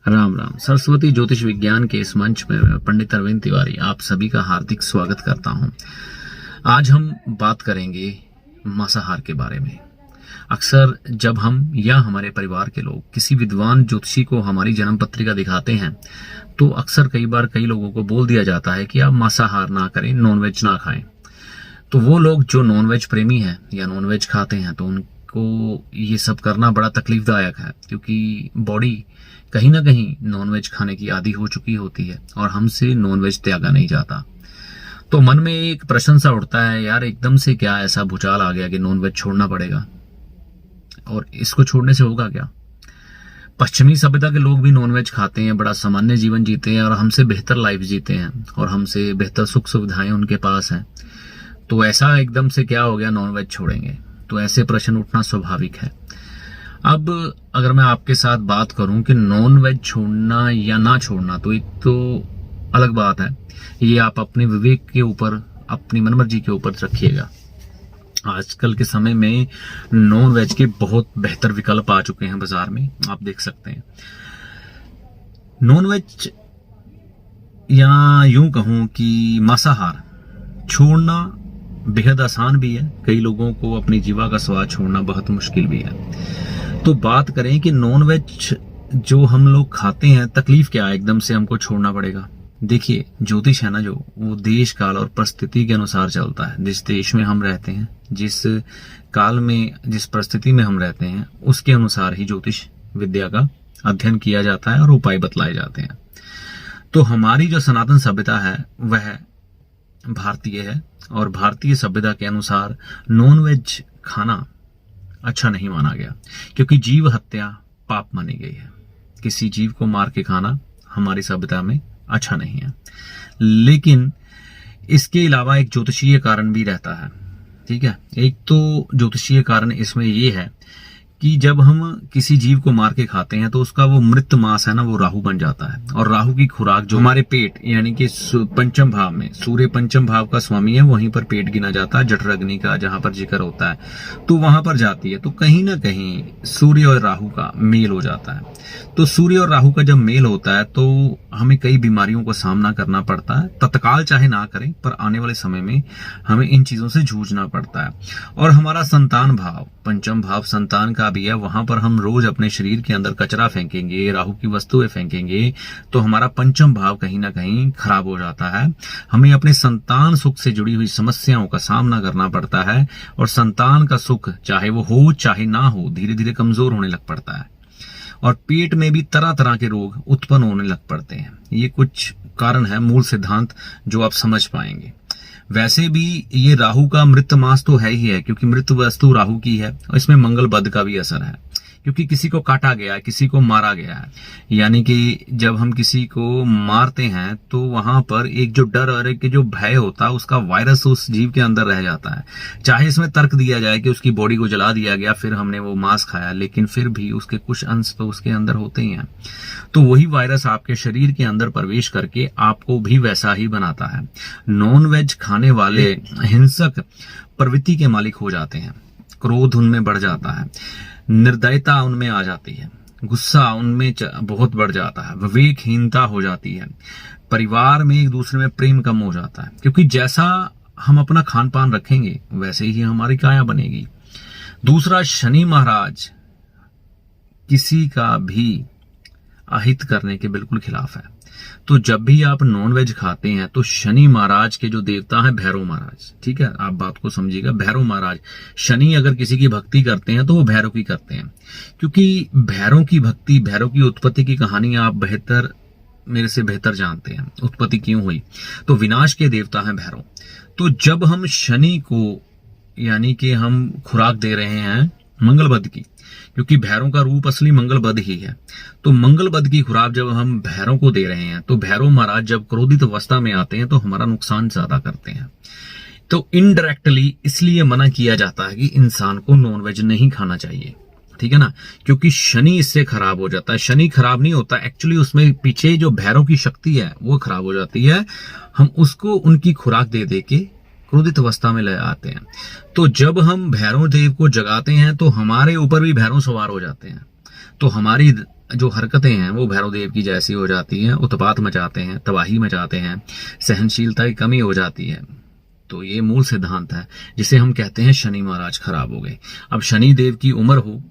राम राम। सरस्वती ज्योतिष विज्ञान के इस मंच में पंडित अरविंद तिवारी आप सभी का हार्दिक स्वागत करता हूं। आज हम बात करेंगे मांसाहार के बारे में। अक्सर जब हम या हमारे परिवार के लोग किसी विद्वान ज्योतिषी को हमारी जन्म पत्रिका दिखाते हैं तो अक्सर कई बार कई लोगों को बोल दिया जाता है कि आप मांसाहार ना करें, नॉनवेज ना खाएं। तो वो लोग जो नॉनवेज प्रेमी हैं या नॉनवेज खाते हैं तो उनको ये सब करना बड़ा तकलीफदायक है, क्योंकि बॉडी कहीं ना कहीं नॉनवेज खाने की आदी हो चुकी होती है और हमसे नॉनवेज त्यागा नहीं जाता। तो मन में एक प्रश्न सा उठता है, यार एकदम से क्या ऐसा भूचाल आ गया कि नॉनवेज छोड़ना पड़ेगा, और इसको छोड़ने से होगा क्या? पश्चिमी सभ्यता के लोग भी नॉनवेज खाते हैं, बड़ा सामान्य जीवन जीते हैं और हमसे बेहतर लाइफ जीते हैं और हमसे बेहतर सुख सुविधाएं उनके पास हैं। तो ऐसा एकदम से क्या हो गया नॉनवेज छोड़ेंगे? तो ऐसे प्रश्न उठना स्वाभाविक है। अब अगर मैं आपके साथ बात करूं कि नॉनवेज छोड़ना या ना छोड़ना, तो एक तो अलग बात है, ये आप अपने विवेक के ऊपर, अपनी मनमर्जी के ऊपर रखिएगा। आजकल के समय में नॉनवेज के बहुत बेहतर विकल्प आ चुके हैं बाजार में, आप देख सकते हैं। नॉनवेज या यूं कहूं कि मांसाहार छोड़ना बेहद आसान भी है, कई लोगों को अपनी जीवा का स्वाद छोड़ना बहुत मुश्किल भी है। तो बात करें कि नॉनवेज जो हम लोग खाते हैं, तकलीफ क्या है एकदम से हमको छोड़ना पड़ेगा? देखिए, ज्योतिष है ना जो, वो देश काल और परिस्थिति के अनुसार चलता है। जिस देश में हम रहते हैं, जिस काल में, जिस परिस्थिति में हम रहते हैं, उसके अनुसार ही ज्योतिष विद्या का अध्ययन किया जाता है और उपाय बतलाए जाते हैं। तो हमारी जो सनातन सभ्यता है वह भारतीय है और भारतीय सभ्यता के अनुसार नॉनवेज खाना अच्छा नहीं माना गया, क्योंकि जीव हत्या पाप मानी गई है। किसी जीव को मार के खाना हमारी सभ्यता में अच्छा नहीं है। लेकिन इसके अलावा एक ज्योतिषीय कारण भी रहता है, ठीक है। एक तो ज्योतिषीय कारण इसमें यह है कि जब हम किसी जीव को मार के खाते हैं तो उसका वो मृत मांस है ना, वो राहु बन जाता है। और राहु की खुराक जो हमारे पेट, यानी कि पंचम भाव में, सूर्य पंचम भाव का स्वामी है, वहीं पर पेट गिना जाता है, जठराग्नि का जहां पर जिक्र होता है, तो वहां पर जाती है। तो कहीं ना कहीं सूर्य और राहु का मेल हो जाता है। तो सूर्य और राहु का जब मेल होता है तो हमें कई बीमारियों का सामना करना पड़ता है। तत्काल चाहे ना करें, पर आने वाले समय में हमें इन चीजों से जूझना पड़ता है। और हमारा संतान भाव, पंचम भाव संतान का भी है, वहां पर हम रोज अपने शरीर के अंदर कचरा फेंकेंगे, राहु की वस्तुएं फेंकेंगे, तो हमारा पंचम भाव कहीं ना कहीं खराब हो जाता है। हमें अपने संतान सुख से जुड़ी हुई समस्याओं का सामना करना पड़ता है और संतान का सुख, चाहे वो हो चाहे ना हो, धीरे धीरे कमजोर होने लग पड़ता है। और पेट में भी तरह तरह के रोग उत्पन्न होने लग पड़ते हैं। ये कुछ कारण है, मूल सिद्धांत जो आप समझ पाएंगे। वैसे भी ये राहु का मृत मांस तो है ही है, क्योंकि मृत वस्तु राहु की है और इसमें मंगल बद का भी असर है, क्योंकि किसी को काटा गया है, किसी को मारा गया है। यानी कि जब हम किसी को मारते हैं तो वहां पर एक जो डर और एक जो भय होता है, उसका वायरस उस जीव के अंदर रह जाता है। चाहे इसमें तर्क दिया जाए कि उसकी बॉडी को जला दिया गया, फिर हमने वो मांस खाया, लेकिन फिर भी उसके कुछ अंश तो उसके अंदर होते ही हैं। तो वही वायरस आपके शरीर के अंदर प्रवेश करके आपको भी वैसा ही बनाता है। नॉनवेज खाने वाले हिंसक प्रवृत्ति के मालिक हो जाते हैं, क्रोध उनमें बढ़ जाता है, निर्दयता उनमें आ जाती है, गुस्सा उनमें बहुत बढ़ जाता है, विवेकहीनता हो जाती है, परिवार में एक दूसरे में प्रेम कम हो जाता है। क्योंकि जैसा हम अपना खान पान रखेंगे वैसे ही हमारी काया बनेगी। दूसरा, शनि महाराज किसी का भी अहित करने के बिल्कुल खिलाफ है। तो जब भी आप नॉनवेज खाते हैं तो शनि महाराज के जो देवता हैं भैरव महाराज, ठीक है, आप बात को समझिएगा, भैरव महाराज, शनि अगर किसी की भक्ति करते हैं तो वो भैरव की करते हैं। क्योंकि भैरव की भक्ति, भैरव की उत्पत्ति की कहानी आप बेहतर, मेरे से बेहतर जानते हैं, उत्पत्ति क्यों हुई। तो विनाश के देवता हैं भैरव। तो जब हम शनि को, यानी कि हम खुराक दे रहे हैं मंगल बद की, क्योंकि भैरव का रूप असली मंगल बद ही है, तो मंगल बद की खुराक जब हम भैरव को दे रहे हैं तो भैरव महाराज जब क्रोधित अवस्था में आते हैं तो हमारा नुकसान ज्यादा करते हैं। तो इनडायरेक्टली इसलिए मना किया जाता है कि इंसान को नॉनवेज नहीं खाना चाहिए, ठीक है ना, क्योंकि शनि इससे खराब हो जाता है। शनि खराब नहीं होता, एक्चुअली उसमें पीछे जो भैरव की शक्ति है वो खराब हो जाती है। हम उसको उनकी खुराक दे दे के क्रोधित अवस्था में ले आते हैं। तो जब हम भैरव देव को जगाते हैं तो हमारे ऊपर भी भैरव सवार हो जाते हैं। तो हमारी जो हरकतें हैं वो भैरव देव की जैसी हो जाती हैं, उत्पात मचाते हैं, तबाही मचाते हैं, सहनशीलता की कमी हो जाती है। तो ये मूल सिद्धांत है जिसे हम कहते हैं शनि महाराज खराब हो गए। अब शनि देव की उम्र हो,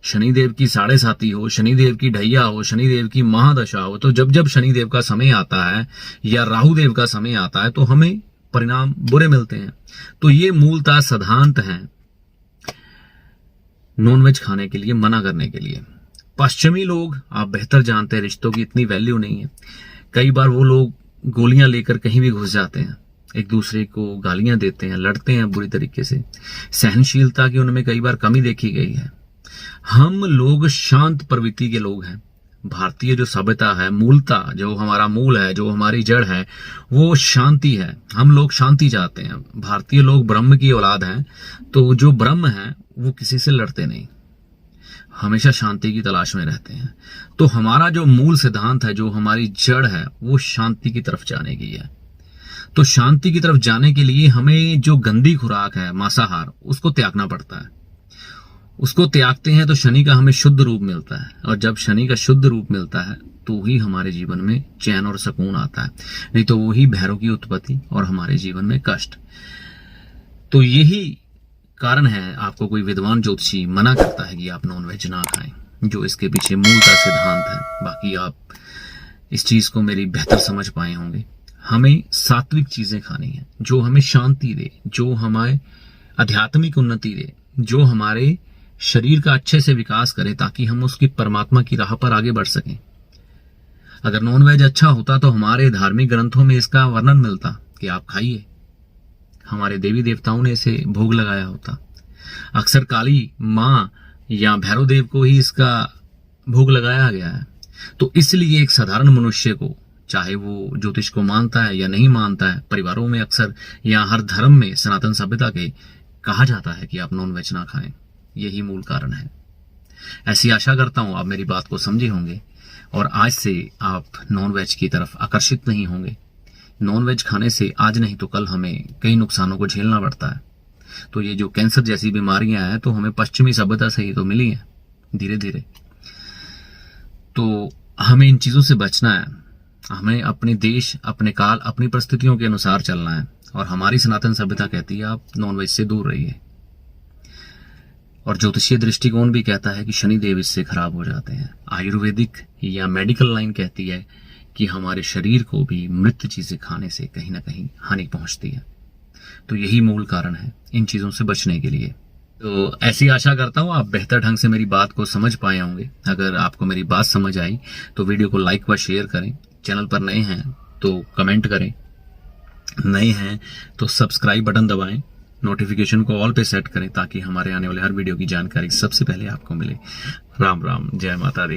शनि देव की 7.5 हो, शनि देव की ढैया हो, शनि देव की महादशा हो, तो जब जब शनि देव का समय आता है या राहु देव का समय आता है तो हमें परिणाम बुरे मिलते हैं। तो ये मूलतः सिद्धांत है नॉनवेज खाने के लिए, मना करने के लिए। पश्चिमी लोग, आप बेहतर जानते हैं, रिश्तों की इतनी वैल्यू नहीं है। कई बार वो लोग गोलियां लेकर कहीं भी घुस जाते हैं, एक दूसरे को गालियां देते हैं, लड़ते हैं बुरी तरीके से। सहनशीलता की उनमें कई बार कमी देखी गई है। हम लोग शांत प्रवृत्ति के लोग हैं। भारतीय जो सभ्यता है, मूलता जो हमारा मूल है, जो हमारी जड़ है, वो शांति है। हम लोग शांति चाहते हैं। भारतीय लोग ब्रह्म की औलाद हैं, तो जो ब्रह्म है वो किसी से लड़ते नहीं, हमेशा शांति की तलाश में रहते हैं। तो हमारा जो मूल सिद्धांत है, जो हमारी जड़ है, वो शांति की तरफ जाने की है। तो शांति की तरफ जाने के लिए हमें जो गंदी खुराक है, मांसाहार, उसको त्यागना पड़ता है। उसको त्यागते हैं तो शनि का हमें शुद्ध रूप मिलता है, और जब शनि का शुद्ध रूप मिलता है तो ही हमारे जीवन में चैन और सुकून आता है, नहीं तो वही भैरव की उत्पत्ति और हमारे जीवन में कष्ट। तो यही कारण है आपको कोई विद्वान ज्योतिषी मना करता है कि आप नॉनवेज ना खाएं, जो इसके पीछे मूलतः सिद्धांत है। बाकी आप इस चीज को मेरी बेहतर समझ पाए होंगे। हमें सात्विक चीजें खानी है, जो हमें शांति दे, जो हमारे आध्यात्मिक उन्नति दे, जो हमारे शरीर का अच्छे से विकास करे, ताकि हम उसकी परमात्मा की राह पर आगे बढ़ सकें। अगर नॉनवेज अच्छा होता तो हमारे धार्मिक ग्रंथों में इसका वर्णन मिलता कि आप खाइए। हमारे देवी देवताओं ने इसे भोग लगाया होता। अक्सर काली माँ या भैरव देव को ही इसका भोग लगाया गया है। तो इसलिए एक साधारण मनुष्य को, चाहे वो ज्योतिष को मानता है या नहीं मानता है, परिवारों में अक्सर या हर धर्म में सनातन सभ्यता के कहा जाता है कि आप नॉनवेज ना खाएं। यही मूल कारण है। ऐसी आशा करता हूं आप मेरी बात को समझे होंगे और आज से आप नॉनवेज की तरफ आकर्षित नहीं होंगे। नॉनवेज खाने से आज नहीं तो कल हमें कई नुकसानों को झेलना पड़ता है। तो ये जो कैंसर जैसी बीमारियां हैं तो हमें पश्चिमी सभ्यता से ही तो मिली हैं धीरे धीरे। तो हमें इन चीजों से बचना है। हमें अपने देश, अपने काल, अपनी परिस्थितियों के अनुसार चलना है। और हमारी सनातन सभ्यता कहती है आप नॉनवेज से दूर रहिए। और ज्योतिषीय दृष्टिकोण भी कहता है कि शनि देव इससे खराब हो जाते हैं। आयुर्वेदिक या मेडिकल लाइन कहती है कि हमारे शरीर को भी मृत चीजें खाने से कहीं ना कहीं हानि पहुंचती है। तो यही मूल कारण है इन चीजों से बचने के लिए। तो ऐसी आशा करता हूं आप बेहतर ढंग से मेरी बात को समझ पाए होंगे। अगर आपको मेरी बात समझ आई तो वीडियो को लाइक व शेयर करें। चैनल पर नए हैं तो कमेंट करें, नए हैं तो सब्सक्राइब बटन दबाएं, नोटिफिकेशन को ऑल पे सेट करें ताकि हमारे आने वाले हर वीडियो की जानकारी सबसे पहले आपको मिले। राम राम, जय माता दी।